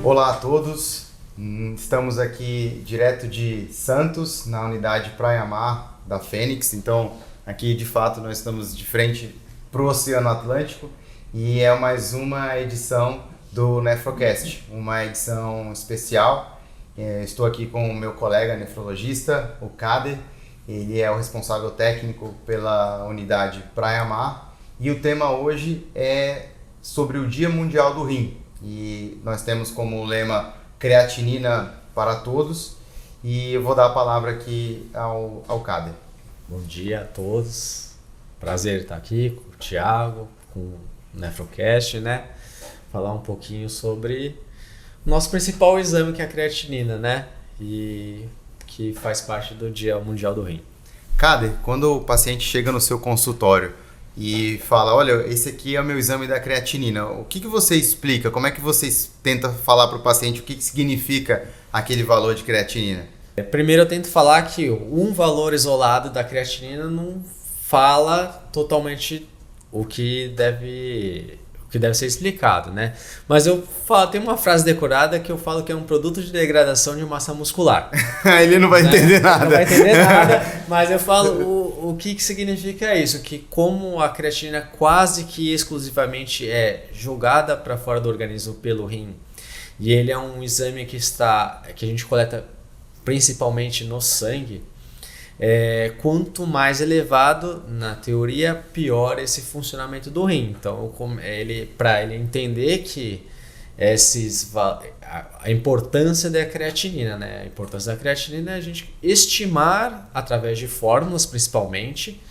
Olá a todos, estamos aqui direto de Santos, na unidade Praia Mar da Fênix. Então aqui de fato nós estamos de frente para o Oceano Atlântico e é mais uma edição do Nefrocast, uma edição especial. Estou aqui com o meu colega nefrologista, o Kader. Ele é o responsável técnico pela unidade Praia Mar e o tema hoje é sobre o Dia Mundial do Rim. E nós temos como lema creatinina para todos e eu vou dar a palavra aqui ao Kader. Bom dia a todos, prazer estar aqui com o Thiago, com o Nefrocast, né? Falar um pouquinho sobre o nosso principal exame, que é a creatinina, né? E que faz parte do Dia Mundial do Rim. Kader, quando o paciente chega no seu consultório e fala, olha, esse aqui é o meu exame da creatinina, o que você explica? Como é que vocês tentam falar para o paciente o que significa aquele valor de creatinina? Primeiro eu tento falar que um valor isolado da creatinina não fala totalmente o que deve ser explicado, né? Mas eu falo, tem uma frase decorada que eu falo que é um produto de degradação de massa muscular. Ele não vai entender nada. Não vai entender nada, mas eu falo o que significa isso, que como a creatinina quase que exclusivamente é jogada para fora do organismo pelo rim, e ele é um exame que a gente coleta principalmente no sangue, quanto mais elevado, na teoria, pior esse funcionamento do rim. Então, para ele entender que a importância da creatinina, né? A importância da creatinina é a gente estimar, através de fórmulas principalmente,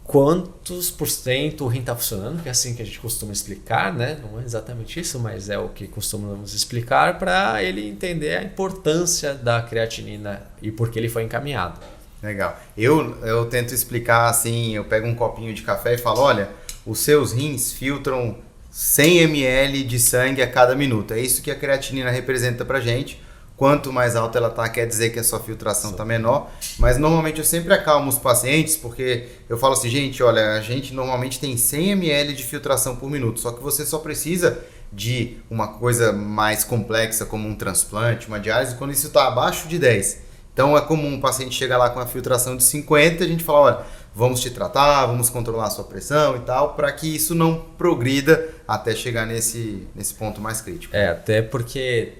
quantos por cento o rim está funcionando, que é assim que a gente costuma explicar, né? Não é exatamente isso, mas é o que costumamos explicar para ele entender a importância da creatinina e por que ele foi encaminhado. Legal. Eu tento explicar assim, eu pego um copinho de café e falo, olha, os seus rins filtram 100 ml de sangue a cada minuto. É isso que a creatinina representa pra gente. Quanto mais alta ela tá, quer dizer que a sua filtração tá menor. Mas normalmente eu sempre acalmo os pacientes, porque eu falo assim, gente, olha, a gente normalmente tem 100 ml de filtração por minuto, só que você só precisa de uma coisa mais complexa, como um transplante, uma diálise, quando isso está abaixo de 10. Então é comum um paciente chegar lá com a filtração de 50 e a gente fala, olha, vamos te tratar, vamos controlar a sua pressão e tal, para que isso não progrida até chegar nesse ponto mais crítico. Até porque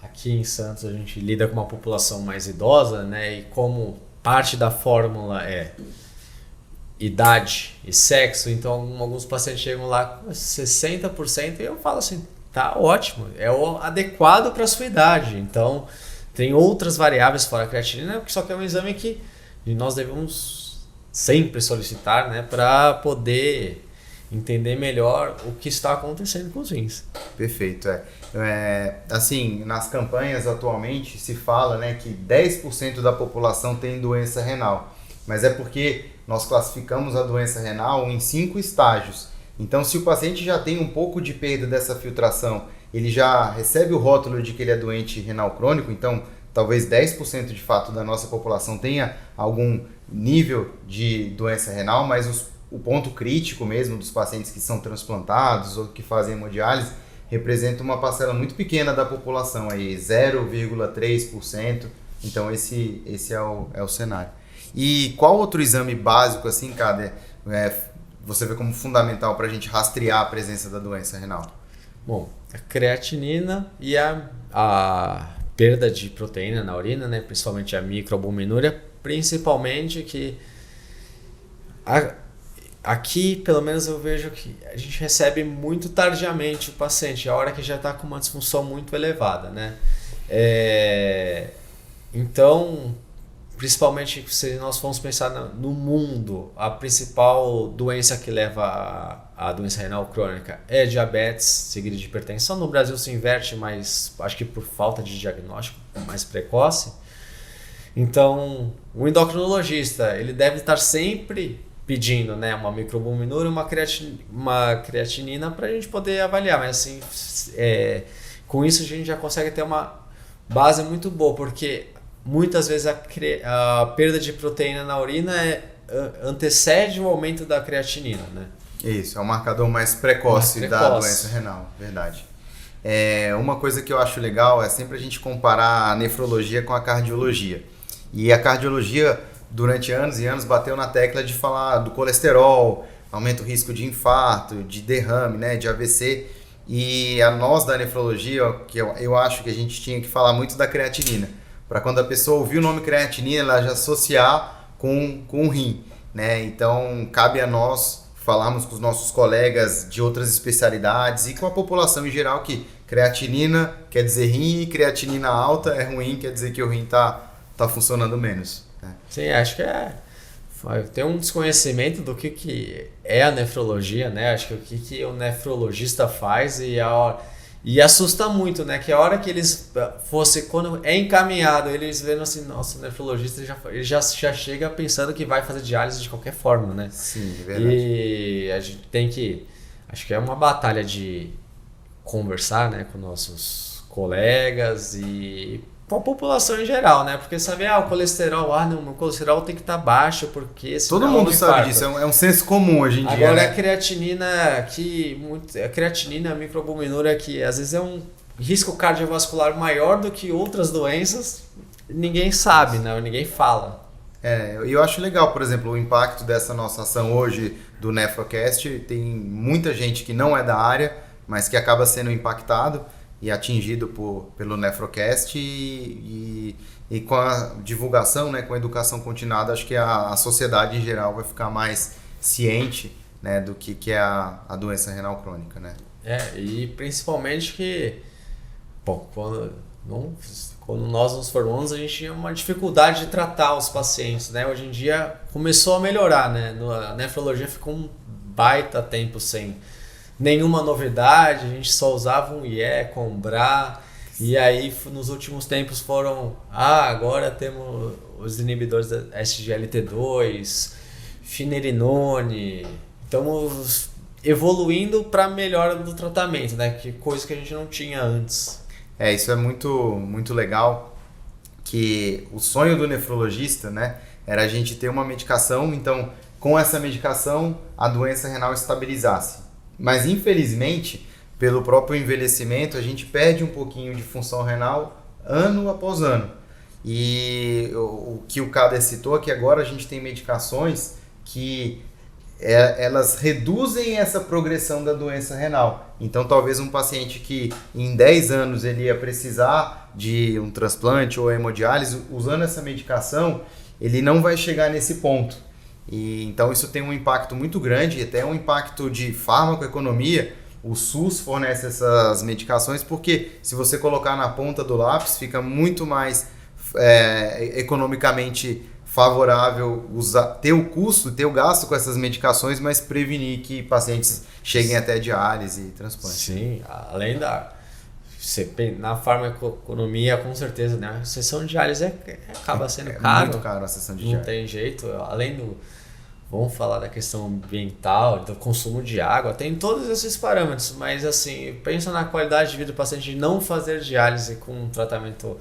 aqui em Santos a gente lida com uma população mais idosa, né? E como parte da fórmula é idade e sexo, então alguns pacientes chegam lá com 60% e eu falo assim, tá ótimo, é o adequado para a sua idade. Então tem outras variáveis fora a creatinina, só que é um exame que nós devemos sempre solicitar, né, para poder entender melhor o que está acontecendo com os rins. Perfeito. Assim, nas campanhas atualmente se fala, né, que 10% da população tem doença renal, mas é porque nós classificamos a doença renal em 5 estágios. Então, se o paciente já tem um pouco de perda dessa filtração, ele já recebe o rótulo de que ele é doente renal crônico, então talvez 10% de fato da nossa população tenha algum nível de doença renal, mas o ponto crítico mesmo dos pacientes que são transplantados ou que fazem hemodiálise representa uma parcela muito pequena da população, aí 0,3%, então esse é o cenário. E qual outro exame básico, assim, Kader, você vê como fundamental para a gente rastrear a presença da doença renal? Bom, a creatinina e a perda de proteína na urina, né? Principalmente a microalbuminúria, principalmente que aqui, pelo menos eu vejo que a gente recebe muito tardiamente o paciente, a hora que já está com uma disfunção muito elevada, né? Então, principalmente se nós formos pensar no mundo, a principal doença que leva a doença renal crônica é diabetes, seguida de hipertensão. No Brasil se inverte, mas acho que por falta de diagnóstico mais precoce. Então, o endocrinologista, ele deve estar sempre pedindo, né, uma microalbuminúria, uma creatinina para a gente poder avaliar. Mas assim, com isso a gente já consegue ter uma base muito boa, porque muitas vezes a perda de proteína na urina antecede o aumento da creatinina, né? Isso, é o marcador mais precoce da doença renal, verdade. Uma coisa que eu acho legal é sempre a gente comparar a nefrologia com a cardiologia. E a cardiologia, durante anos e anos, bateu na tecla de falar do colesterol, aumenta o risco de infarto, de derrame, né, de AVC. E a nós da nefrologia, que eu acho que a gente tinha que falar muito da creatinina. Para quando a pessoa ouvir o nome creatinina, ela já associar com o rim, né? Então, cabe a nós falarmos com os nossos colegas de outras especialidades e com a população em geral que creatinina quer dizer rim e creatinina alta é ruim, quer dizer que o rim tá funcionando menos, né? Sim, acho que tem um desconhecimento do que é a nefrologia, né? Acho que o que o nefrologista faz e assusta muito, né? Que a hora que eles quando é encaminhado, eles vendo assim, nossa, o nefrologista ele já chega pensando que vai fazer diálise de qualquer forma, né? Sim, é verdade. E a gente tem que, acho que é uma batalha de conversar, né, com nossos colegas e com a população em geral, né? Porque saber, o colesterol, não, meu colesterol tem que estar baixo, porque todo mundo sabe disso, é um senso comum hoje em dia. Agora, né? a creatinina, a creatinina, a microalbuminúria, que às vezes é um risco cardiovascular maior do que outras doenças, ninguém sabe, né? Ninguém fala. Eu acho legal, por exemplo, o impacto dessa nossa ação hoje do Nefrocast. Tem muita gente que não é da área, mas que acaba sendo impactado e atingido pelo Nefrocast e com a divulgação, né, com a educação continuada, acho que a sociedade em geral vai ficar mais ciente, né, do que é a doença renal crônica, né? E principalmente que, quando nós nos formamos, a gente tinha uma dificuldade de tratar os pacientes, né? Hoje em dia começou a melhorar, né? A nefrologia ficou um baita tempo sem nenhuma novidade, a gente só usava um IE, Combra, e aí nos últimos tempos foram, agora temos os inibidores da SGLT2, finerenone, estamos evoluindo para melhora do tratamento, né? Que coisa que a gente não tinha antes. Isso é muito, muito legal, que o sonho do nefrologista, né, era a gente ter uma medicação, então com essa medicação a doença renal estabilizasse. Mas infelizmente, pelo próprio envelhecimento, a gente perde um pouquinho de função renal ano após ano. E o que o Kader citou é que agora a gente tem medicações que elas reduzem essa progressão da doença renal. Então talvez um paciente que em 10 anos ele ia precisar de um transplante ou hemodiálise, usando essa medicação, ele não vai chegar nesse ponto. E então isso tem um impacto muito grande, até um impacto de farmacoeconomia. O SUS fornece essas medicações porque se você colocar na ponta do lápis fica muito mais economicamente favorável ter o custo, ter o gasto com essas medicações, mas prevenir que pacientes cheguem até diálise e transplante. Sim, além na farmacoeconomia, com certeza, né? A sessão de diálise acaba sendo caro. Muito caro a sessão de diálise. Não tem jeito, além vamos falar da questão ambiental, do consumo de água, tem todos esses parâmetros, mas assim, pensa na qualidade de vida do paciente de não fazer diálise com um tratamento.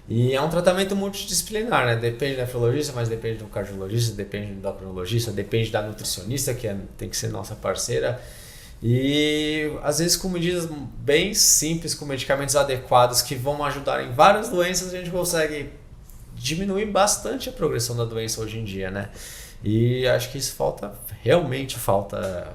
E é um tratamento multidisciplinar, né? Depende do nefrologista, mas depende do cardiologista, depende do endocrinologista, depende da nutricionista, que tem que ser nossa parceira. E às vezes com medidas bem simples, com medicamentos adequados que vão ajudar em várias doenças, a gente consegue diminuir bastante a progressão da doença hoje em dia, né? E acho que isso realmente falta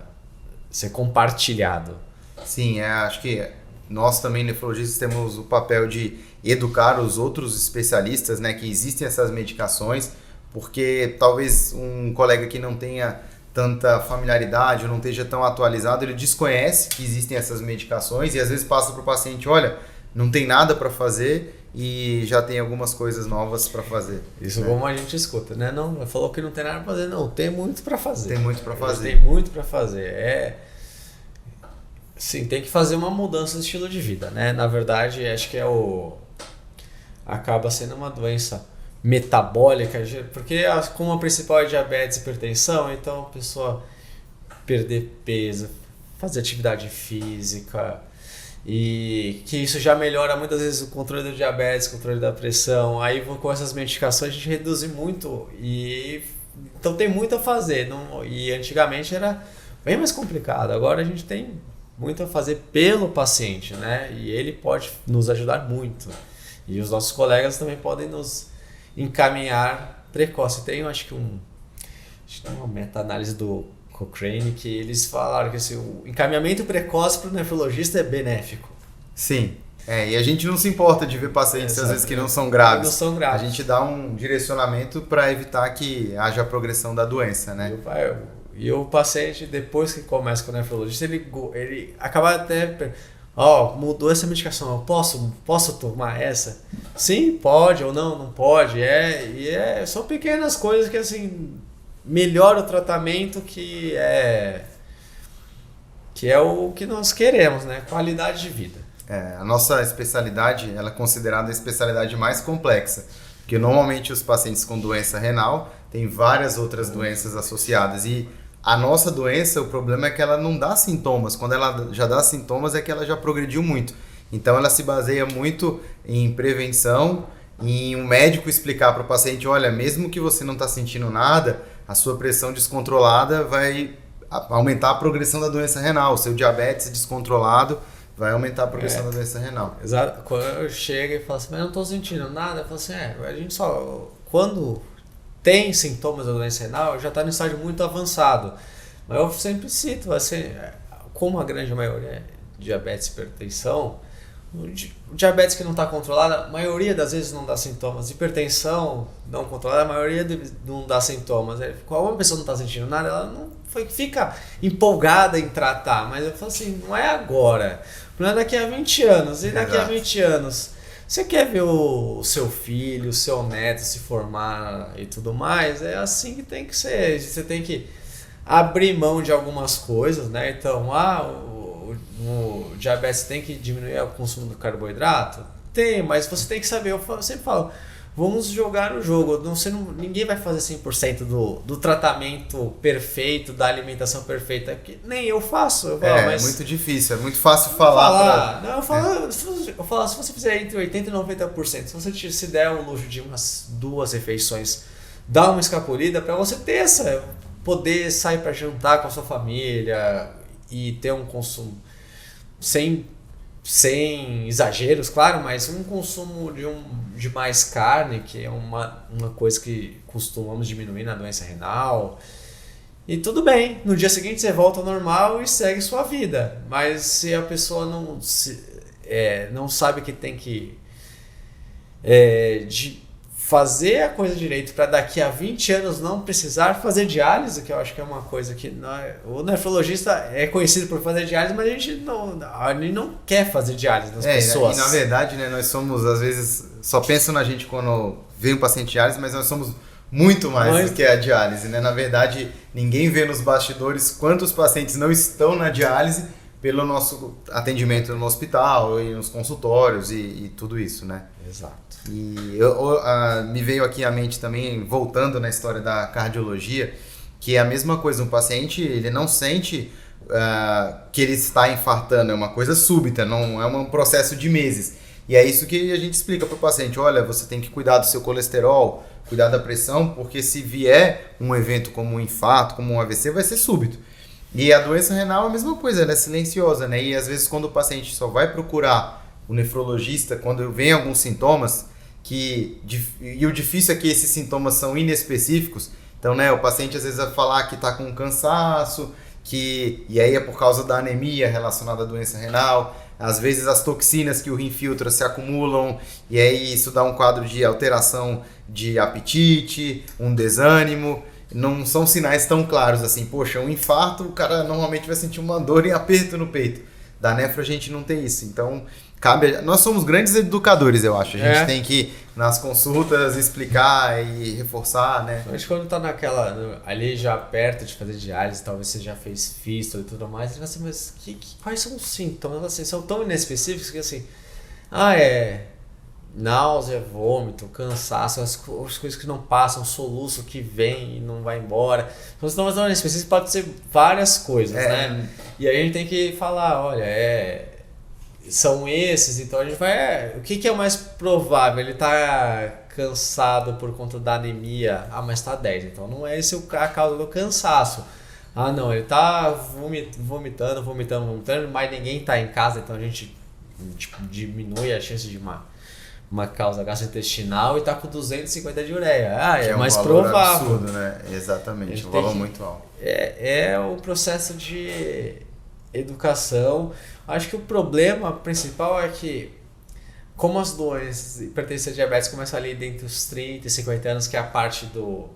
ser compartilhado. Sim, acho que nós também, nefrologistas, temos o papel de educar os outros especialistas, né, que existem essas medicações, porque talvez um colega que não tenha tanta familiaridade ou não esteja tão atualizado, ele desconhece que existem essas medicações e às vezes passa para o paciente, olha, não tem nada para fazer e já tem algumas coisas novas para fazer. Isso, né? Como a gente escuta, né? Não, falou que não tem nada para fazer, não, tem muito para fazer. Tem muito para fazer. Tem muito para fazer. Sim, tem que fazer uma mudança de estilo de vida, né? Na verdade, acho que acaba sendo uma doença metabólica, porque como a principal é diabetes e hipertensão, então a pessoa perder peso, fazer atividade física, e que isso já melhora muitas vezes o controle do diabetes, controle da pressão. Aí com essas medicações a gente reduz muito, então tem muito a fazer. E antigamente era bem mais complicado, agora a gente tem muito a fazer pelo paciente, né? E ele pode nos ajudar muito. E os nossos colegas também podem nos encaminhar precoce. Tem, eu acho que uma meta-análise do Cochrane que eles falaram que assim, o encaminhamento precoce para o nefrologista é benéfico. Sim. E a gente não se importa de ver pacientes, às vezes, que não são graves. Não são graves. A gente dá um direcionamento para evitar que haja a progressão da doença, né? E o paciente, depois que começa com o nefrologista, ele acaba até... mudou essa medicação, eu posso tomar essa? Sim, pode ou não pode. São pequenas coisas que, assim, melhora o tratamento, que é o que nós queremos, né? Qualidade de vida. A nossa especialidade, ela é considerada a especialidade mais complexa, porque normalmente os pacientes com doença renal têm várias outras doenças associadas, e a nossa doença, o problema é que ela não dá sintomas. Quando ela já dá sintomas é que ela já progrediu muito. Então ela se baseia muito em prevenção, em um médico explicar para o paciente, olha, mesmo que você não está sentindo nada, a sua pressão descontrolada vai aumentar a progressão da doença renal, o seu diabetes descontrolado vai aumentar a progressão da doença renal. Exato. Quando eu chego e falo assim, mas eu não estou sentindo nada, eu falo assim, a gente só... Quando tem sintomas da doença renal, já está no estágio muito avançado. Mas eu sempre cito, assim, como a grande maioria é diabetes e hipertensão, o diabetes que não está controlado, a maioria das vezes não dá sintomas. Hipertensão não controlada, a maioria não dá sintomas. Quando uma pessoa não está sentindo nada, ela não fica empolgada em tratar. Mas eu falo assim, não é agora. O problema é daqui a 20 anos. E daqui a 20 anos, você quer ver o seu filho, o seu neto se formar e tudo mais? É assim que tem que ser. Você tem que abrir mão de algumas coisas, né? Então, o diabetes tem que diminuir o consumo do carboidrato? Tem, mas você tem que saber. Eu sempre falo, vamos jogar o jogo. Ninguém vai fazer 100% do tratamento perfeito, da alimentação perfeita. Que nem eu faço. Mas muito difícil, é muito fácil falar. Eu falo, se você fizer entre 80% e 90%, se você se der o luxo de umas 2 refeições, dá uma escapulida para você ter poder sair para jantar com a sua família e ter um consumo sem exageros, claro, mas um consumo de mais carne, que é uma coisa que costumamos diminuir na doença renal. E tudo bem, no dia seguinte você volta ao normal e segue sua vida. Mas se a pessoa não sabe que tem que fazer a coisa direito para daqui a 20 anos não precisar fazer diálise, que eu acho que é uma coisa que o nefrologista é conhecido por fazer diálise, mas a gente não quer fazer diálise nas pessoas. E na verdade, né, nós somos, às vezes, só pensam na gente quando vem um paciente diálise, mas nós somos muito mais do que a diálise, né? Na verdade, ninguém vê nos bastidores quantos pacientes não estão na diálise pelo nosso atendimento no hospital e nos consultórios e tudo isso, né? Exato. E me veio aqui à mente também, voltando na história da cardiologia, que é a mesma coisa, um paciente ele não sente que ele está infartando, é uma coisa súbita, não é um processo de meses. E é isso que a gente explica para o paciente, olha, você tem que cuidar do seu colesterol, cuidar da pressão, porque se vier um evento como um infarto, como um AVC, vai ser súbito. E a doença renal é a mesma coisa, ela é silenciosa, né? E às vezes quando o paciente só vai procurar o nefrologista, quando vem alguns sintomas, e o difícil é que esses sintomas são inespecíficos, então, né, o paciente às vezes vai falar que está com cansaço, e aí é por causa da anemia relacionada à doença renal, às vezes as toxinas que o rim filtra se acumulam, e aí isso dá um quadro de alteração de apetite, um desânimo. Não são sinais tão claros assim, poxa, um infarto, o cara normalmente vai sentir uma dor e aperto no peito. Da nefro a gente não tem isso, então nós somos grandes educadores, eu acho. A gente tem que, nas consultas, explicar e reforçar, né? Mas quando tá ali já perto de fazer diálise, talvez você já fez fístula e tudo mais, você vai assim, mas quais são os sintomas? Assim, são tão inespecíficos que assim, náusea, vômito, cansaço, as coisas que não passam, soluço que vem e não vai embora. Então, sintomas não inespecíficos pode ser várias coisas, né? E aí a gente tem que falar, olha, são esses, então a gente vai... o que é o mais provável? Ele tá cansado por conta da anemia, mas tá 10, então não é esse a causa do cansaço. Ah, não, ele tá vomitando, mas ninguém tá em casa, então a gente tipo, diminui a chance de uma causa gastrointestinal e tá com 250 de ureia. Ah, Que é um mais valor provável. absurdo, né? Exatamente, um valor muito alto. É o processo de educação. Acho que o problema principal é que, como as doenças, hipertensão e diabetes começam ali dentro dos 30 e 50 anos, que é a parte do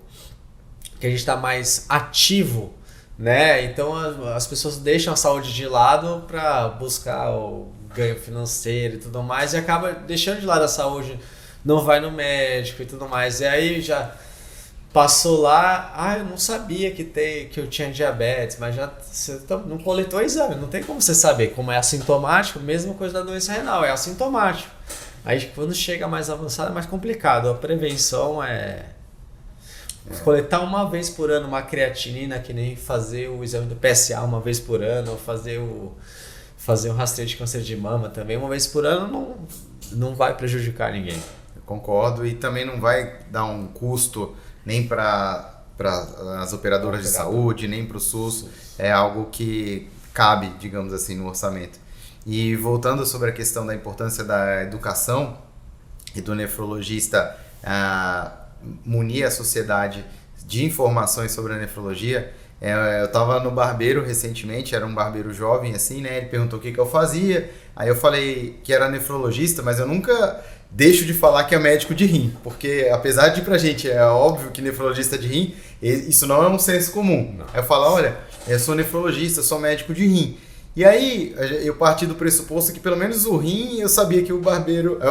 que a gente está mais ativo, né? Então as pessoas deixam a saúde de lado para buscar o ganho financeiro e tudo mais e acaba deixando de lado a saúde, não vai no médico e tudo mais. E aí já passou lá, eu não sabia que eu tinha diabetes, mas já você não coletou o exame, não tem como você saber. Como é assintomático, mesma coisa da doença renal, é assintomático. Aí quando chega mais avançado é mais complicado. A prevenção é coletar uma vez por ano uma creatinina, que nem fazer o exame do PSA uma vez por ano, ou fazer o rastreio de câncer de mama também uma vez por ano, não vai prejudicar ninguém. Eu concordo, e também não vai dar um custo nem para as operadoras de saúde, nem para o SUS. É algo que cabe, digamos assim, no orçamento. E voltando sobre a questão da importância da educação e do nefrologista munir a sociedade de informações sobre a nefrologia, eu estava no barbeiro recentemente, era um barbeiro jovem assim, né? Ele perguntou o que eu fazia, aí eu falei que era nefrologista, mas eu nunca deixo de falar que é médico de rim, porque apesar de pra gente é óbvio que nefrologista de rim, isso não é um senso comum. Não. Aí eu falo, olha, eu sou nefrologista, sou médico de rim. E aí eu parti do pressuposto que pelo menos o rim eu sabia que eu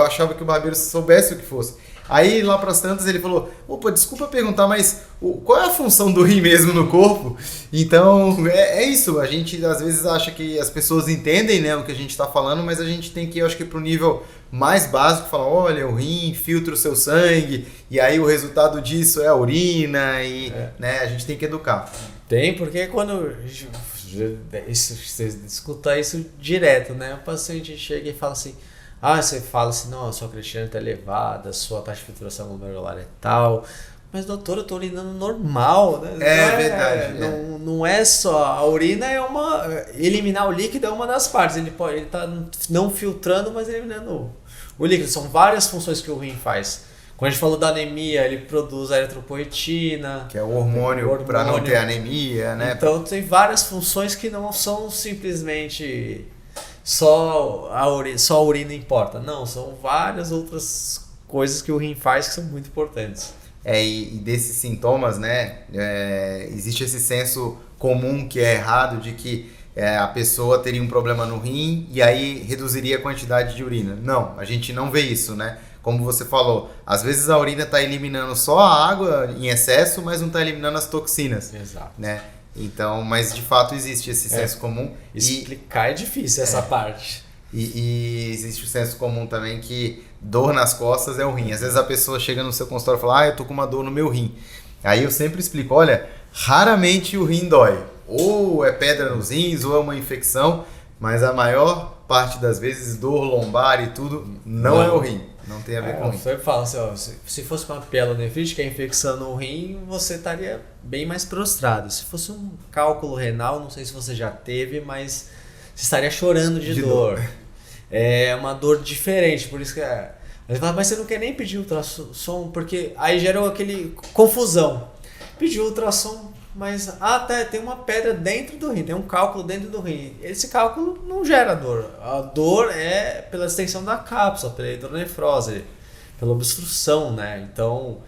achava que o barbeiro soubesse o que fosse. Aí lá pras tantas ele falou, opa, desculpa perguntar, mas qual é a função do rim mesmo no corpo? Então é isso, a gente às vezes acha que as pessoas entendem, né, o que a gente está falando, mas a gente tem que ir, acho que, pro nível mais básico, falar, olha, o rim filtra o seu sangue, e aí o resultado disso é a urina, e né, a gente tem que educar. Tem, porque quando você escuta isso direto, né, o paciente chega e fala assim, você fala assim, não, a sua creatinina está elevada, a sua taxa de filtração glomerular é tal, mas doutor, eu estou urinando normal, né? Verdade. Não é só, a urina eliminar o líquido é uma das partes, ele está não filtrando, mas eliminando o líquido, são várias funções que o rim faz. Quando a gente falou da anemia, ele produz a eritropoetina, que é o hormônio para não ter anemia, né? Então tem várias funções que não são simplesmente só a urina importa. Não, são várias outras coisas que o rim faz que são muito importantes. E desses sintomas, né, existe esse senso comum que é errado de que a pessoa teria um problema no rim e aí reduziria a quantidade de urina. Não, a gente não vê isso, né? Como você falou, às vezes a urina está eliminando só a água em excesso, mas não está eliminando as toxinas. Exato. Né? Então, mas de fato existe esse senso comum. Explicar é difícil essa parte. E existe o senso comum também que dor nas costas é o rim. Às vezes a pessoa chega no seu consultório e fala, eu tô com uma dor no meu rim. Aí eu sempre explico, olha, raramente o rim dói. Ou é pedra nos rins, ou é uma infecção, mas a maior parte das vezes dor lombar e tudo não é o rim. Não tem a ver com o rim. Eu falo assim, se fosse uma pielonefrite, que é infecção no rim, você estaria bem mais prostrado. Se fosse um cálculo renal, não sei se você já teve, mas você estaria chorando de dor. É uma dor diferente, por isso que mas você não quer nem pedir ultrassom, porque aí gerou aquele confusão. Pediu ultrassom, mas tem uma pedra dentro do rim, tem um cálculo dentro do rim. Esse cálculo não gera dor. A dor é pela extensão da cápsula, pela hidronefrose, pela obstrução, né? Então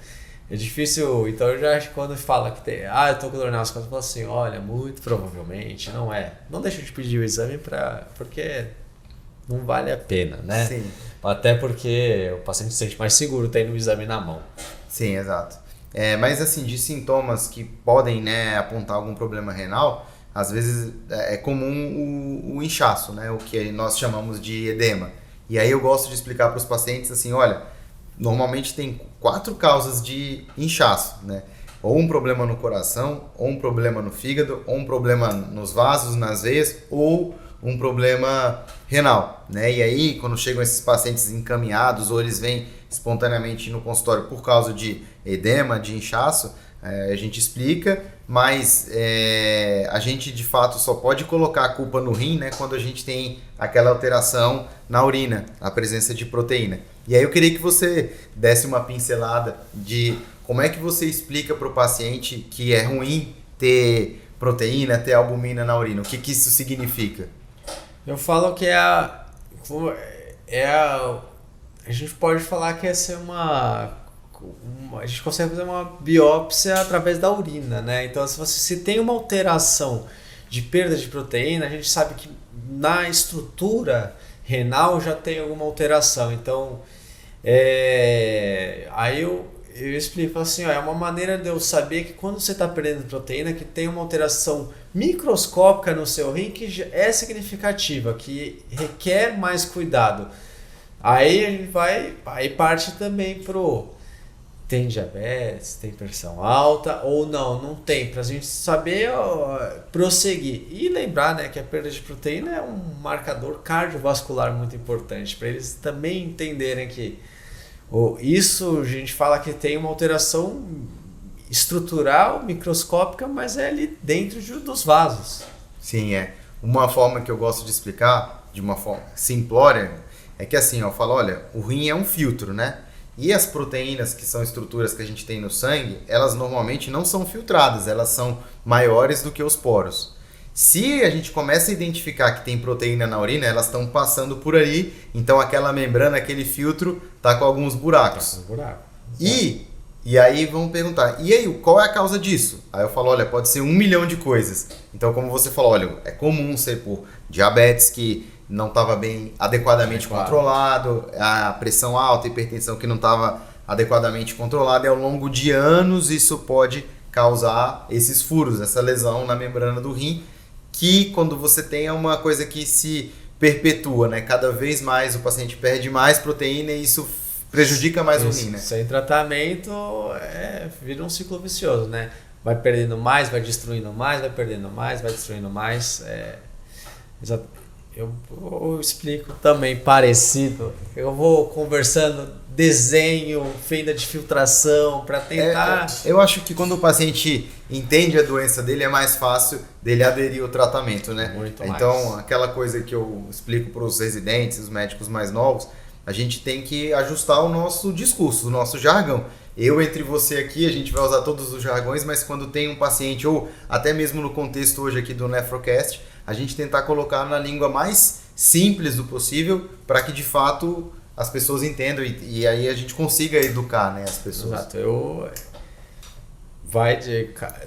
é difícil. Então eu já acho que quando fala que tem, eu tô com dor nas costas, eu falo assim, olha, muito provavelmente não é. Não deixa de pedir o exame porque não vale a pena, né? Sim. Até porque o paciente se sente mais seguro tendo o exame na mão. Sim, exato. Mas assim, de sintomas que podem, né, apontar algum problema renal, às vezes é comum o inchaço, né, o que nós chamamos de edema. E aí eu gosto de explicar para os pacientes assim, olha, normalmente tem 4 causas de inchaço, né? Ou um problema no coração, ou um problema no fígado, ou um problema nos vasos, nas veias, ou um problema renal, né? E aí, quando chegam esses pacientes encaminhados ou eles vêm espontaneamente no consultório por causa de edema, de inchaço, A gente explica, mas a gente de fato só pode colocar a culpa no rim, né, quando a gente tem aquela alteração na urina, a presença de proteína. E aí eu queria que você desse uma pincelada de como é que você explica para o paciente que é ruim ter proteína, ter albumina na urina. O que isso significa? Eu falo que a gente pode falar que essa é a gente consegue fazer uma biópsia através da urina, né? Então, se tem uma alteração de perda de proteína, a gente sabe que na estrutura renal já tem alguma alteração. Então, aí eu explico assim, é uma maneira de eu saber que quando você está perdendo proteína, que tem uma alteração microscópica no seu rim que é significativa, que requer mais cuidado. Aí ele aí parte também tem diabetes, tem pressão alta ou não tem, para a gente saber prosseguir. E lembrar, né, que a perda de proteína é um marcador cardiovascular muito importante, para eles também entenderem que isso a gente fala que tem uma alteração estrutural, microscópica, mas é ali dentro dos vasos. Sim, uma forma que eu gosto de explicar, de uma forma simplória, é que assim, eu falo, olha, o rim é um filtro, né? E as proteínas, que são estruturas que a gente tem no sangue, elas normalmente não são filtradas, elas são maiores do que os poros. Se a gente começa a identificar que tem proteína na urina, elas estão passando por ali, então aquela membrana, aquele filtro, está com alguns buracos. E aí vão perguntar, e aí, qual é a causa disso? Aí eu falo, olha, pode ser 1 milhão de coisas. Então, como você falou, olha, é comum ser por diabetes que não estava bem adequadamente controlado, a pressão alta, a hipertensão que não estava adequadamente controlada, e ao longo de anos isso pode causar esses furos, essa lesão na membrana do rim, que quando você tem é uma coisa que se perpetua, né? Cada vez mais o paciente perde mais proteína e isso prejudica mais o rim, né? Sem tratamento vira um ciclo vicioso, né? Vai perdendo mais, vai destruindo mais, vai perdendo mais, vai destruindo mais. Eu explico também parecido. Eu vou conversando, desenho, fenda de filtração para tentar. Eu acho que quando o paciente entende a doença dele, é mais fácil dele aderir ao tratamento, né? Muito então, mais. Aquela coisa que eu explico para os residentes, os médicos mais novos, a gente tem que ajustar o nosso discurso, o nosso jargão. Eu, entre você aqui, a gente vai usar todos os jargões, mas quando tem um paciente, ou até mesmo no contexto hoje aqui do Nefrocast, a gente tentar colocar na língua mais simples do possível para que de fato as pessoas entendam e aí a gente consiga educar, né, as pessoas. Exato.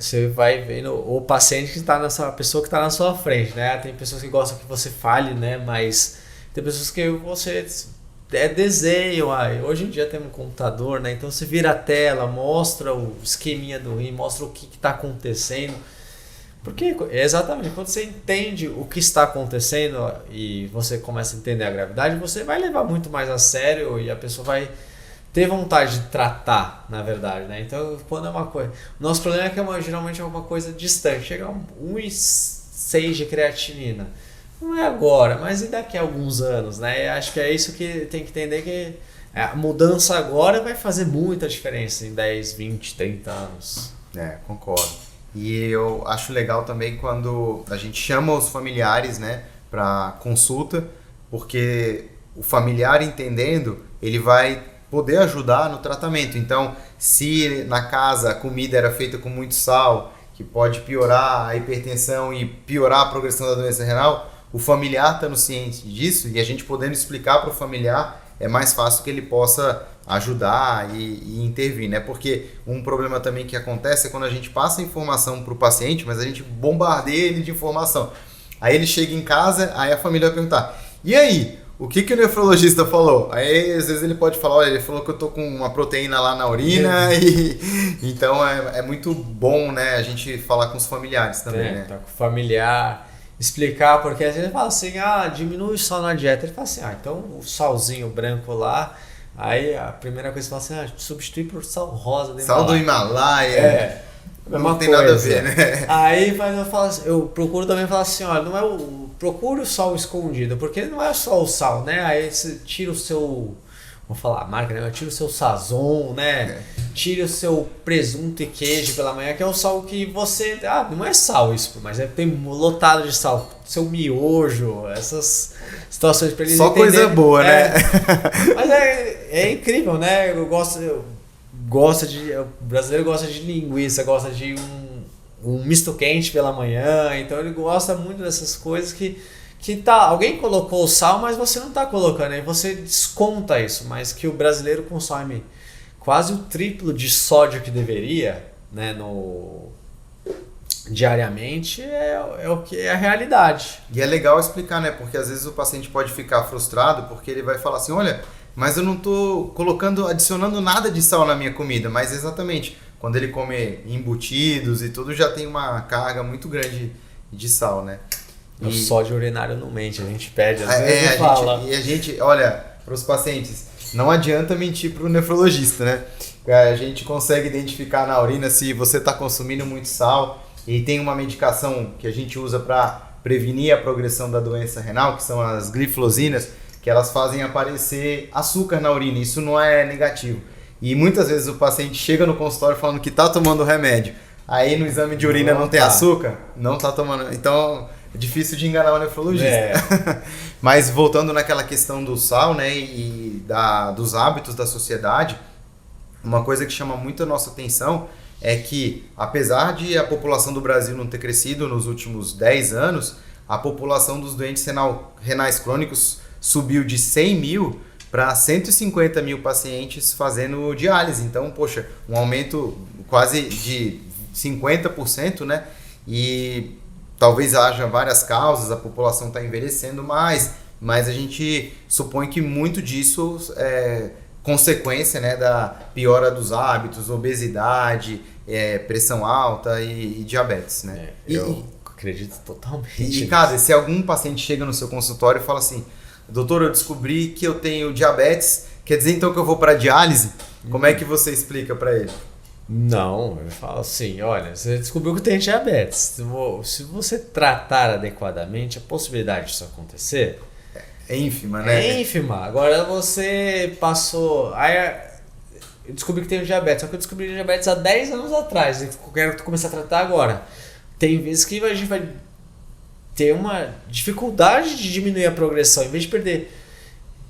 Você vai vendo o paciente que está a pessoa que está na sua frente, né? Tem pessoas que gostam que você fale, né? Mas tem pessoas que você desenho. Hoje em dia tem um computador, né? Então você vira a tela, mostra o esqueminha do rim, mostra o que está acontecendo. Porque exatamente quando você entende o que está acontecendo e você começa a entender a gravidade, você vai levar muito mais a sério e a pessoa vai ter vontade de tratar, na verdade, né? Então, quando é uma coisa... O nosso problema é que geralmente é uma coisa distante. Chega a 1,6 de creatinina. Não é agora, mas e daqui a alguns anos, né? E acho que é isso que tem que entender, que a mudança agora vai fazer muita diferença em 10, 20, 30 anos. Concordo. E eu acho legal também quando a gente chama os familiares, né, para consulta, porque o familiar entendendo, ele vai poder ajudar no tratamento. Então, se na casa a comida era feita com muito sal, que pode piorar a hipertensão e piorar a progressão da doença renal, o familiar estando ciente disso e a gente podendo explicar para o familiar, é mais fácil que ele possa ajudar e intervir, né? Porque um problema também que acontece é quando a gente passa informação para o paciente, mas a gente bombardeia ele de informação. Aí ele chega em casa, aí a família vai perguntar, e aí, o que o nefrologista falou? Aí às vezes ele pode falar, olha, ele falou que eu tô com uma proteína lá na urina, e então é muito bom, né, a gente falar com os familiares também, né? Tá com o familiar, explicar, porque às vezes ele fala assim, diminui o sal na dieta. Ele fala assim, então o salzinho branco lá, aí a primeira coisa que ele fala assim, substitui por sal rosa do Himalaia. Sal do Himalaia. Não tem nada a ver, né? Aí eu procuro também falar assim, olha, não é procure o sal escondido, porque não é só o sal, né? Aí você tira o seu, vou falar a marca, né? Tira o seu Sazon, né? tire o seu presunto e queijo pela manhã, que é o sal que você... não é sal isso, mas tem lotado de sal. Seu miojo, essas situações para eles só entenderem. Coisa boa, né? Mas é incrível, né? O brasileiro gosta de linguiça, gosta de um misto quente pela manhã, então ele gosta muito dessas coisas que alguém colocou o sal, mas você não está colocando, aí você desconta isso, mas que o brasileiro consome quase o triplo de sódio que deveria, né, diariamente, é o que é a realidade. E é legal explicar, né? Porque às vezes o paciente pode ficar frustrado porque ele vai falar assim, olha, mas eu não estou adicionando nada de sal na minha comida, mas exatamente, quando ele come embutidos e tudo, já tem uma carga muito grande de sal, né? O sódio urinário não mente, a gente pede, às vezes fala. A gente, olha, para os pacientes, não adianta mentir para o nefrologista, né? A gente consegue identificar na urina se você está consumindo muito sal e tem uma medicação que a gente usa para prevenir a progressão da doença renal, que são as glifosinas, que elas fazem aparecer açúcar na urina, isso não é negativo. E muitas vezes o paciente chega no consultório falando que está tomando remédio, aí no exame de urina não tem açúcar, não está tomando, então... É difícil de enganar o nefrologista. Mas voltando naquela questão do sal, né, e dos hábitos da sociedade, uma coisa que chama muito a nossa atenção é que, apesar de a população do Brasil não ter crescido nos últimos 10 anos, a população dos doentes renais crônicos subiu de 100 mil para 150 mil pacientes fazendo diálise. Então, poxa, um aumento quase de 50%, né? E talvez haja várias causas, a população está envelhecendo mais, mas a gente supõe que muito disso é consequência, né, da piora dos hábitos, obesidade, pressão alta e diabetes, né? Eu acredito totalmente. E, cara, se algum paciente chega no seu consultório e fala assim, doutor, eu descobri que eu tenho diabetes, quer dizer então que eu vou para diálise? Como é que você explica para ele? Não, eu falo assim, olha, você descobriu que tem diabetes. Se você tratar adequadamente, a possibilidade disso acontecer é ínfima, né? É ínfima. Agora você passou... eu descobri que tenho diabetes, só que eu descobri diabetes há 10 anos atrás, e eu quero começar a tratar agora. Tem vezes que a gente vai ter uma dificuldade de diminuir a progressão, em vez de perder...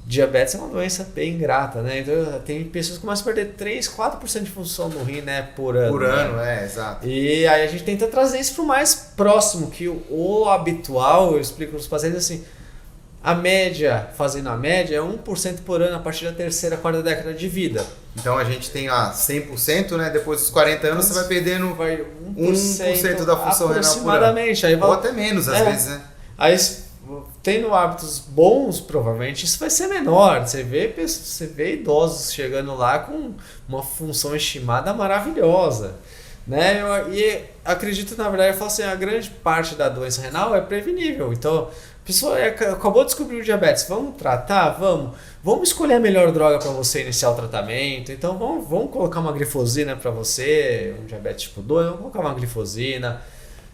Diabetes é uma doença bem ingrata, né? Então tem pessoas que começam a perder 3, 4% de função do rim, né? Por ano. Por ano, né? Exato. E aí a gente tenta trazer isso para o mais próximo, que o habitual, eu explico para os pacientes assim, fazendo a média, é 1% por ano a partir da terceira, quarta década de vida. Então a gente tem 100%, né? Depois dos 40 anos você vai perdendo 1% da função renal por ano. Aproximadamente. Ou até menos, às vezes, né? Aí, tendo hábitos bons, provavelmente isso vai ser menor. Você vê idosos chegando lá com uma função estimada maravilhosa, né? E acredito, na verdade, eu falo assim, a grande parte da doença renal é prevenível. Então, a pessoa acabou de descobrir o diabetes, vamos tratar? Vamos escolher a melhor droga para você iniciar o tratamento. Então, vamos colocar uma glifosina para você, um diabetes tipo 2, vamos colocar uma glifosina.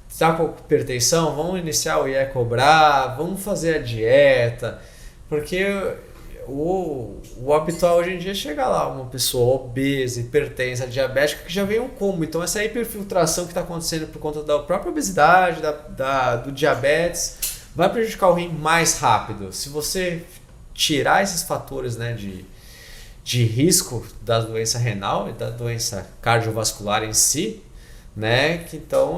Está com hipertensão, vamos iniciar o IE-cobrar, vamos fazer a dieta, porque o habitual hoje em dia é chegar lá, uma pessoa obesa, hipertensa, diabética, que já vem um combo. Então essa hiperfiltração que está acontecendo por conta da própria obesidade, do diabetes, vai prejudicar o rim mais rápido. Se você tirar esses fatores, né, de risco da doença renal e da doença cardiovascular em si, né? Que então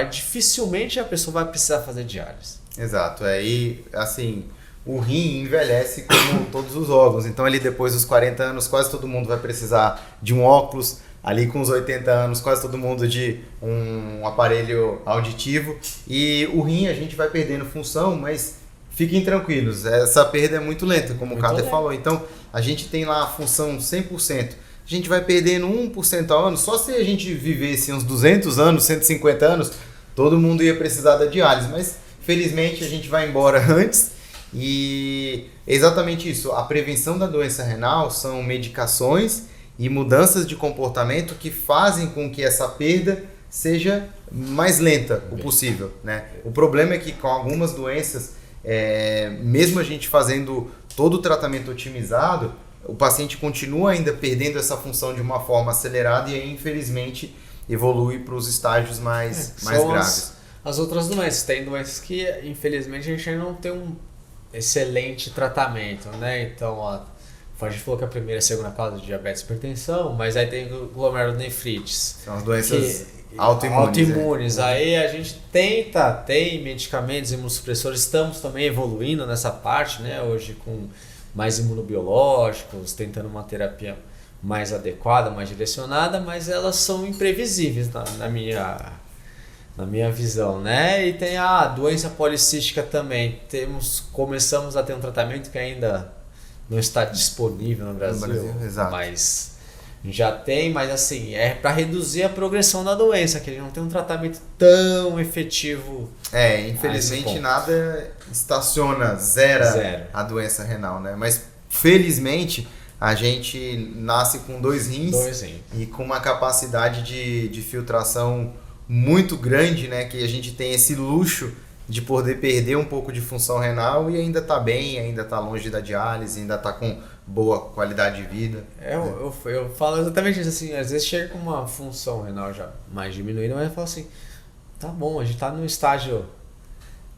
dificilmente a pessoa vai precisar fazer diálise. Exato, e assim, o rim envelhece como todos os órgãos, então ali depois dos 40 anos quase todo mundo vai precisar de um óculos, ali com os 80 anos quase todo mundo de um aparelho auditivo, e o rim a gente vai perdendo função, mas fiquem tranquilos, essa perda é muito lenta, como o Kader falou, então a gente tem lá a função 100%, a gente vai perdendo 1% ao ano, só se a gente vivesse uns 200 anos, 150 anos, todo mundo ia precisar da diálise, mas felizmente a gente vai embora antes e é exatamente isso, a prevenção da doença renal são medicações e mudanças de comportamento que fazem com que essa perda seja mais lenta o possível, né? O problema é que com algumas doenças, mesmo a gente fazendo todo o tratamento otimizado, o paciente continua ainda perdendo essa função de uma forma acelerada e aí, infelizmente, evolui para os estágios mais graves. As outras doenças. Tem doenças que, infelizmente, a gente ainda não tem um excelente tratamento, né? Então, a gente falou que a primeira e a segunda causa de diabetes e hipertensão, mas aí tem glomerulonefrites. São as doenças autoimunes. Aí a gente tem medicamentos imunossupressores, estamos também evoluindo nessa parte, né? Hoje com mais imunobiológicos, tentando uma terapia mais adequada, mais direcionada, mas elas são imprevisíveis na minha visão, né? E tem a doença policística também. Começamos a ter um tratamento que ainda não está disponível no Brasil, exato. Mas já tem, mas assim, é para reduzir a progressão da doença, que a gente não tem um tratamento tão efetivo. Infelizmente nada estaciona, zera a doença renal, né? Mas felizmente a gente nasce com 2 rins e com uma capacidade de filtração muito grande, né? Que a gente tem esse luxo de poder perder um pouco de função renal e ainda tá bem, ainda tá longe da diálise, ainda tá com boa qualidade de vida. Eu falo exatamente isso, assim, às vezes chega com uma função renal já mais diminuída, mas eu falo assim, tá bom, a gente tá no estágio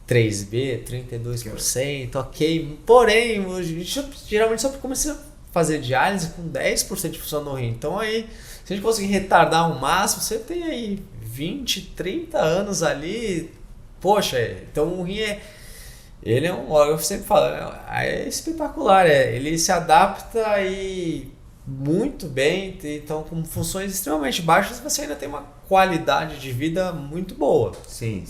3B, 32%, ok, porém, a gente geralmente só começa a fazer diálise com 10% de função no rim, então aí, se a gente conseguir retardar ao máximo, você tem aí 20, 30 anos ali, poxa, então o rim ele é um órgão, eu sempre falo, é espetacular, ele se adapta aí muito bem, então com funções extremamente baixas você ainda tem uma qualidade de vida muito boa. Sim.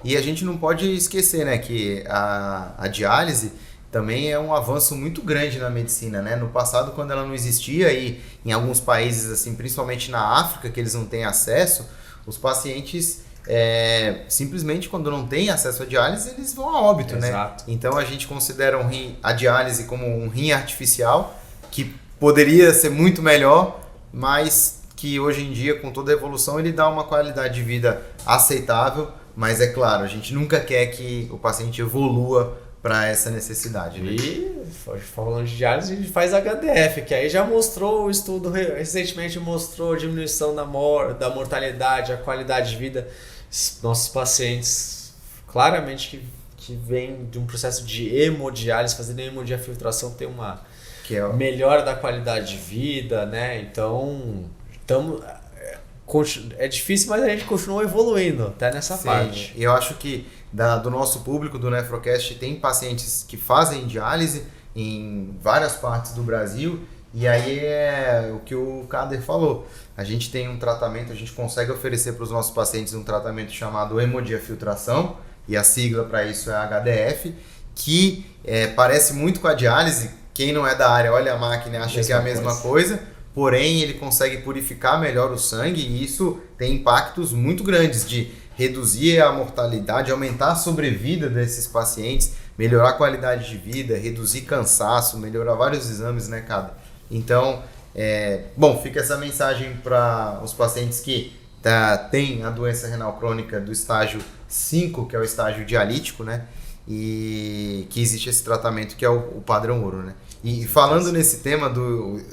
E a gente não pode esquecer, né, que a diálise também é um avanço muito grande na medicina, né? No passado, quando ela não existia e em alguns países, assim, principalmente na África, que eles não têm acesso, os pacientes simplesmente quando não tem acesso à diálise eles vão a óbito, Exato. Né? Então a gente considera a diálise como um rim artificial que poderia ser muito melhor, mas que hoje em dia com toda a evolução ele dá uma qualidade de vida aceitável, mas é claro, a gente nunca quer que o paciente evolua para essa necessidade, né? E falando de diálise, a gente faz HDF, que aí já mostrou o estudo, recentemente mostrou a diminuição da mortalidade, a qualidade de vida. Nossos pacientes, claramente que vêm de um processo de hemodiálise, fazendo hemodiafiltração, tem uma melhora da qualidade de vida, né? Então, é difícil, mas a gente continua evoluindo até nessa parte. Eu acho que do nosso público do Nefrocast tem pacientes que fazem diálise em várias partes do Brasil e aí é o que o Kader falou. A gente tem um tratamento, a gente consegue oferecer para os nossos pacientes um tratamento chamado hemodiafiltração e a sigla para isso é HDF, que parece muito com a diálise. Quem não é da área olha a máquina e acha que é a mesma coisa. Porém, ele consegue purificar melhor o sangue e isso tem impactos muito grandes de reduzir a mortalidade, aumentar a sobrevida desses pacientes, melhorar a qualidade de vida, reduzir cansaço, melhorar vários exames, né, cara? Então, fica essa mensagem para os pacientes que têm a doença renal crônica do estágio 5, que é o estágio dialítico, né? E que existe esse tratamento que é o padrão ouro, né? E falando nesse tema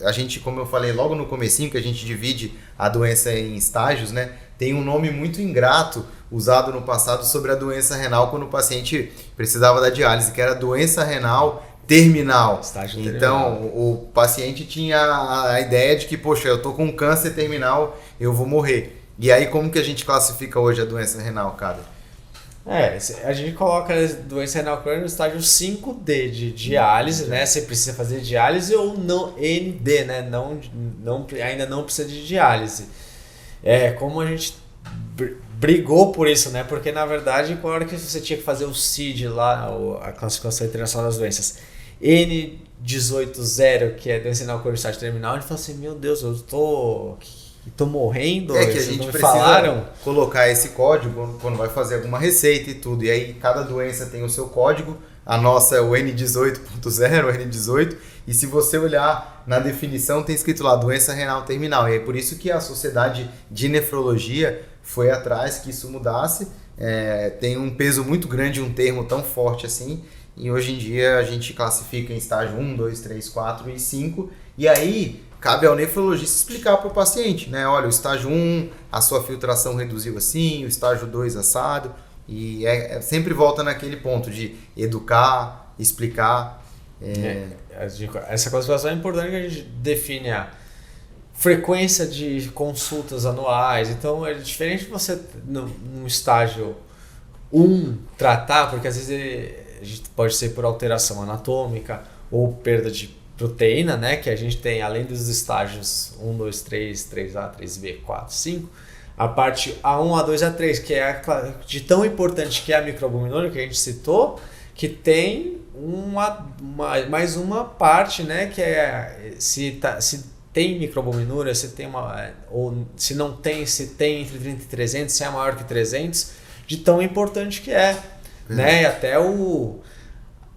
a gente, como eu falei logo no comecinho, que a gente divide a doença em estágios, né? Tem um nome muito ingrato usado no passado sobre a doença renal quando o paciente precisava da diálise, que era doença renal terminal. Estágio então, terminal. O paciente tinha a ideia de que, poxa, eu tô com câncer terminal, eu vou morrer. E aí, como que a gente classifica hoje a doença renal, cara? A gente coloca a doença renal crônica no estágio 5D de diálise, né? Você precisa fazer diálise ou não ND, né? Ainda não precisa de diálise. Como a gente brigou por isso, né? Porque na verdade, na hora que você tinha que fazer o CID lá, a classificação internacional das doenças, N180, que é doença renal crônica no estágio terminal, a gente falou assim, meu Deus, eu tô morrendo, que a gente precisa colocar esse código quando vai fazer alguma receita e tudo, e aí cada doença tem o seu código, a nossa é o N18.0, o N18, e se você olhar na definição tem escrito lá, doença renal terminal, e é por isso que a Sociedade de Nefrologia foi atrás que isso mudasse, tem um peso muito grande, um termo tão forte assim, e hoje em dia a gente classifica em estágio 1, 2, 3, 4 e 5, e aí cabe ao nefrologista explicar para o paciente, né? Olha, o estágio 1, a sua filtração reduziu assim, o estágio 2 assado, e sempre volta naquele ponto de educar, explicar. Essa classificação é importante, que a gente define a frequência de consultas anuais. Então é diferente de você no estágio 1 tratar, porque às vezes pode ser por alteração anatômica ou perda de proteína, né? Que a gente tem, além dos estágios 1, 2, 3, 3A, 3B, 4, 5, a parte A1, A2, A3, que é de tão importante que é a microalbuminúria que a gente citou, que tem mais uma parte, né? Que é se tem microalbuminúria, se tem ou se não tem, se tem entre 30 e 300, se é maior que 300, de tão importante que é, né? E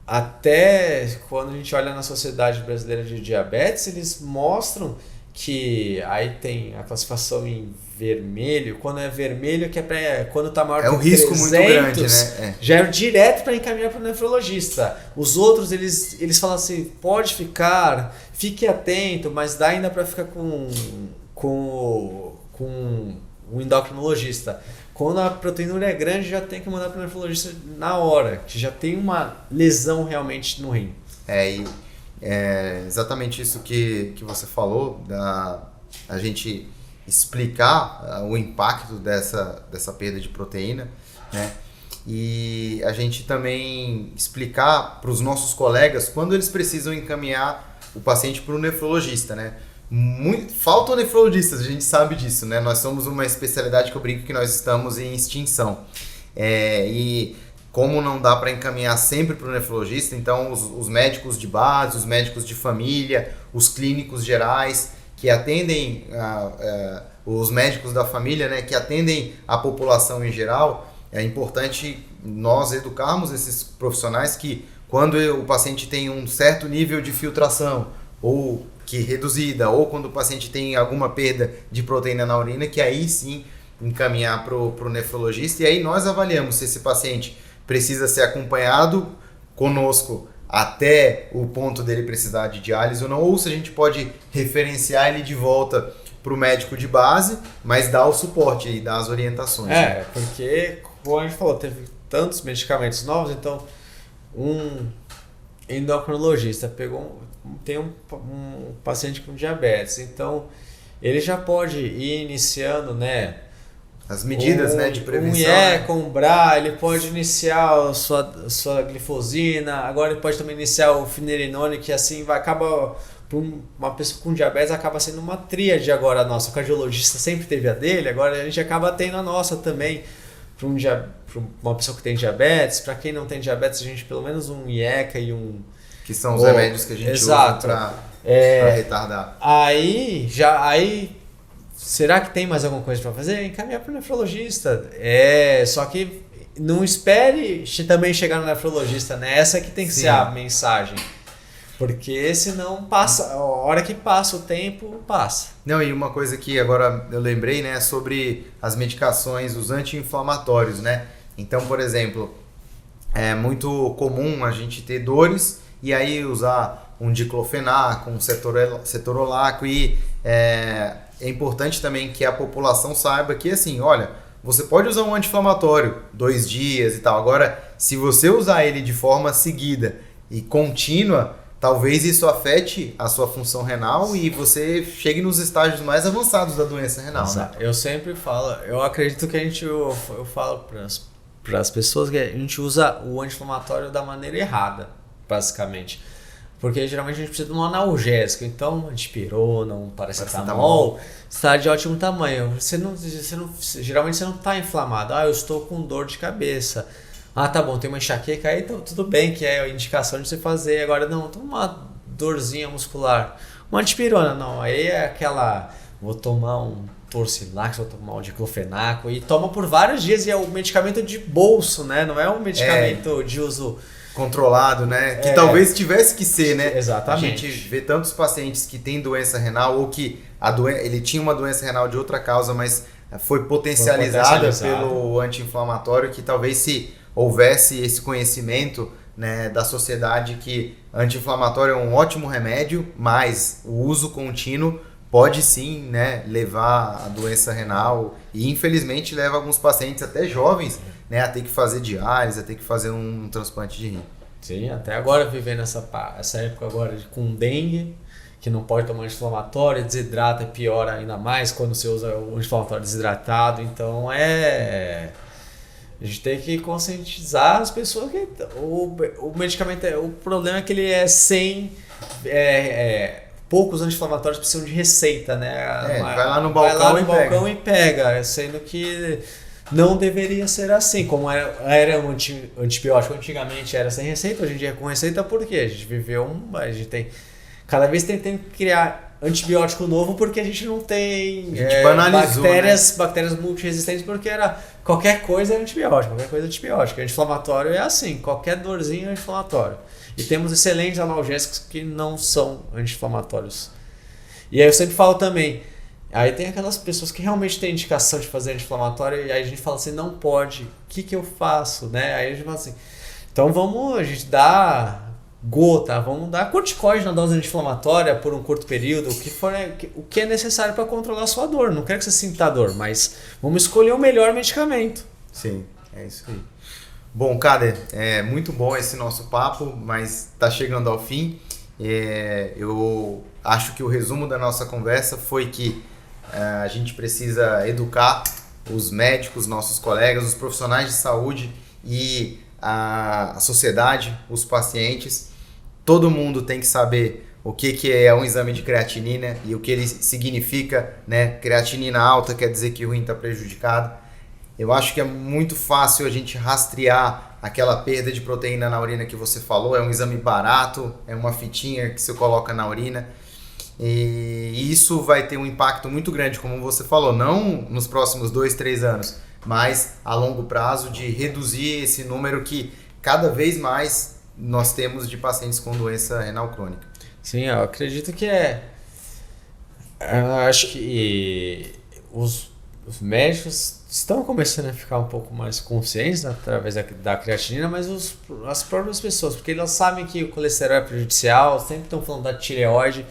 até quando a gente olha na Sociedade Brasileira de Diabetes, eles mostram que aí tem a classificação em vermelho. Quando é vermelho, que é quando está maior que 300, um risco muito grande, né? Já é direto para encaminhar para o nefrologista. Os outros, eles falam assim, pode ficar, fique atento, mas dá ainda para ficar com o endocrinologista. Quando a proteinúria é grande, já tem que mandar para o nefrologista na hora, que já tem uma lesão realmente no rim. É exatamente isso que você falou, a gente explicar o impacto dessa perda de proteína, né? E a gente também explicar para os nossos colegas quando eles precisam encaminhar o paciente para o nefrologista, né? Faltam nefrologistas, a gente sabe disso, né? Nós somos uma especialidade que eu brinco que nós estamos em extinção. E como não dá para encaminhar sempre para o nefrologista, então os médicos de base, os médicos de família, os clínicos gerais que atendem, os médicos da família, né, que atendem a população em geral, é importante nós educarmos esses profissionais que quando o paciente tem um certo nível de filtração ou que reduzida, ou quando o paciente tem alguma perda de proteína na urina, que aí sim encaminhar para o nefrologista, e aí nós avaliamos se esse paciente precisa ser acompanhado conosco até o ponto dele precisar de diálise ou não, ou se a gente pode referenciar ele de volta para o médico de base, mas dar o suporte e dar as orientações. Porque, como a gente falou, teve tantos medicamentos novos, então um endocrinologista tem um paciente com diabetes, então ele já pode ir iniciando, né, as medidas, né, de prevenção. Com BRA, ele pode iniciar a sua glifosina, agora ele pode também iniciar o finerenone, que assim acaba, para uma pessoa com diabetes, acaba sendo uma tríade agora nossa. O cardiologista sempre teve a dele, agora a gente acaba tendo a nossa também. Para uma pessoa que tem diabetes, para quem não tem diabetes, a gente pelo menos um IECA e um... Que são os remédios que a gente usa para retardar. Aí, será que tem mais alguma coisa para fazer? Encaminhar para o nefrologista. Só que não espere também chegar no nefrologista, né? Essa que tem que ser a mensagem. Porque senão passa, a hora que passa o tempo, passa. Não, e uma coisa que agora eu lembrei, né, sobre as medicações, os anti-inflamatórios, né? Então, por exemplo, é muito comum a gente ter dores e aí usar um diclofenaco, um cetorolaco, e é importante também que a população saiba que, assim, olha, você pode usar um anti-inflamatório 2 dias e tal. Agora, se você usar ele de forma seguida e contínua, talvez isso afete a sua função renal e você chegue nos estágios mais avançados da doença renal. Né? Eu sempre falo, eu acredito que eu falo para as pessoas que a gente usa o anti-inflamatório da maneira errada, basicamente. Porque geralmente a gente precisa de um analgésico, então dipirona, um paracetamol, está de ótimo tamanho. Geralmente você não está inflamado. Eu estou com dor de cabeça. Tá bom, tem uma enxaqueca aí, então tudo bem, que é a indicação de você fazer. Agora não, tem uma dorzinha muscular. Uma dipirona, não. Aí é aquela, vou tomar um Torcilax, vou tomar um diclofenaco, e toma por vários dias, e é o medicamento de bolso, né? Não é um medicamento de uso controlado, né? Que talvez tivesse que ser, né? Exatamente. A gente vê tantos pacientes que têm doença renal ou que ele tinha uma doença renal de outra causa, mas foi potencializada pelo anti-inflamatório, que talvez se houvesse esse conhecimento né, da sociedade que anti-inflamatório é um ótimo remédio, mas o uso contínuo pode sim, né, levar a doença renal e infelizmente leva alguns pacientes, até jovens, né, a ter que fazer diálise, a ter que fazer um transplante de rim. Sim, até agora vivendo essa época agora com dengue, que não pode tomar anti-inflamatório, desidrata, piora ainda mais quando você usa o anti-inflamatório desidratado. Então a gente tem que conscientizar as pessoas que o medicamento, o problema é que ele é sem... poucos anti-inflamatórios precisam de receita, né? Vai lá no balcão e pega, sendo que não deveria ser assim. Como era um antibiótico antigamente, era sem receita, hoje em dia é com receita, por quê? A gente tem cada vez tentando criar antibiótico novo porque a gente não tem bactérias multiresistentes, porque era qualquer coisa é antibiótico, Anti-inflamatório é assim, qualquer dorzinho é anti-inflamatório. E temos excelentes analgésicos que não são anti-inflamatórios. E aí eu sempre falo também, aí tem aquelas pessoas que realmente têm indicação de fazer anti-inflamatório e aí a gente fala assim, não pode, o que eu faço? Né? Aí a gente fala assim, então a gente dá vamos dar corticoide na dose anti-inflamatória por um curto período, o que é necessário para controlar a sua dor. Não quero que você sinta a dor, mas vamos escolher o melhor medicamento. Sim, é isso aí. Bom, Kader, é muito bom esse nosso papo, mas está chegando ao fim. Eu acho que o resumo da nossa conversa foi que a gente precisa educar os médicos, nossos colegas, os profissionais de saúde e a sociedade, os pacientes. Todo mundo tem que saber o que é um exame de creatinina e o que ele significa, né? Creatinina alta quer dizer que o rim está prejudicado. Eu acho que é muito fácil a gente rastrear aquela perda de proteína na urina que você falou. É um exame barato, é uma fitinha que você coloca na urina. E isso vai ter um impacto muito grande, como você falou, não nos próximos 2, 3 anos, mas a longo prazo de reduzir esse número que cada vez mais nós temos de pacientes com doença renal crônica. Sim, eu acredito que eu acho que os médicos estão começando a ficar um pouco mais conscientes através da creatinina, mas as próprias pessoas, porque elas sabem que o colesterol é prejudicial, sempre estão falando da tireoide.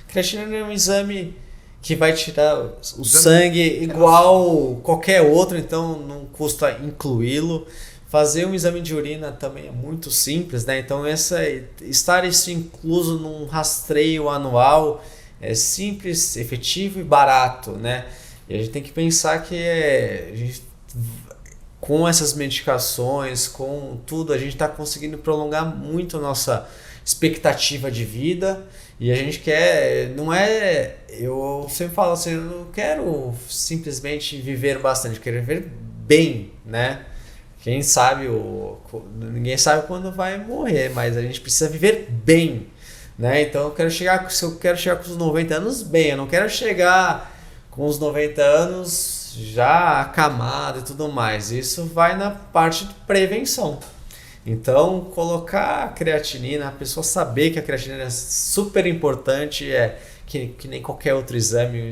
Creatinina é um exame que vai tirar o sangue igual qualquer outro, então não custa incluí-lo. Fazer um exame de urina também é muito simples, né? Então estar isso incluso num rastreio anual é simples, efetivo e barato, né? E a gente tem que pensar que com essas medicações, com tudo, a gente está conseguindo prolongar muito a nossa expectativa de vida. E a gente quer, eu sempre falo assim, eu não quero simplesmente viver bastante, eu quero viver bem, né? Ninguém sabe quando vai morrer, mas a gente precisa viver bem, né? Então se eu quero chegar com os 90 anos bem, eu não quero chegar com os 90 anos já acamado e tudo mais. Isso vai na parte de prevenção. Então, colocar a creatinina, a pessoa saber que a creatinina é super importante, que nem qualquer outro exame,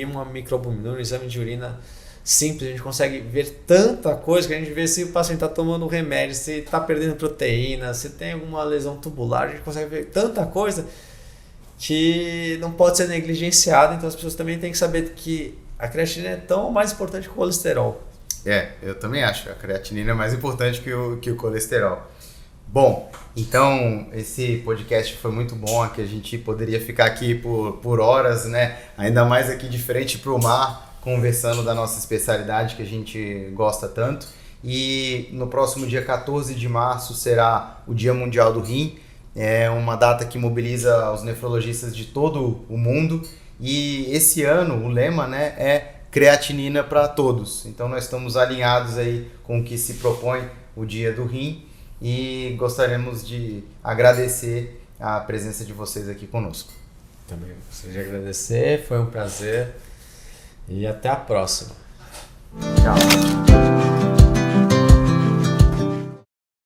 uma microalbumina, um exame de urina simples, a gente consegue ver tanta coisa que a gente vê se o paciente está tomando remédio, se está perdendo proteína, se tem alguma lesão tubular, a gente consegue ver tanta coisa que não pode ser negligenciada. Então as pessoas também têm que saber que a creatinina é tão mais importante que o colesterol. Eu também acho. A creatinina é mais importante que o colesterol. Bom, então esse podcast foi muito bom, que a gente poderia ficar aqui por horas, né? Ainda mais aqui de frente para o mar, conversando da nossa especialidade que a gente gosta tanto. E no próximo dia 14 de março será o Dia Mundial do Rim. É uma data que mobiliza os nefrologistas de todo o mundo. E esse ano o lema, né, é creatinina para todos. Então nós estamos alinhados aí com o que se propõe o Dia do Rim e gostaríamos de agradecer a presença de vocês aqui conosco. Também gostaria de agradecer, foi um prazer e até a próxima. Tchau.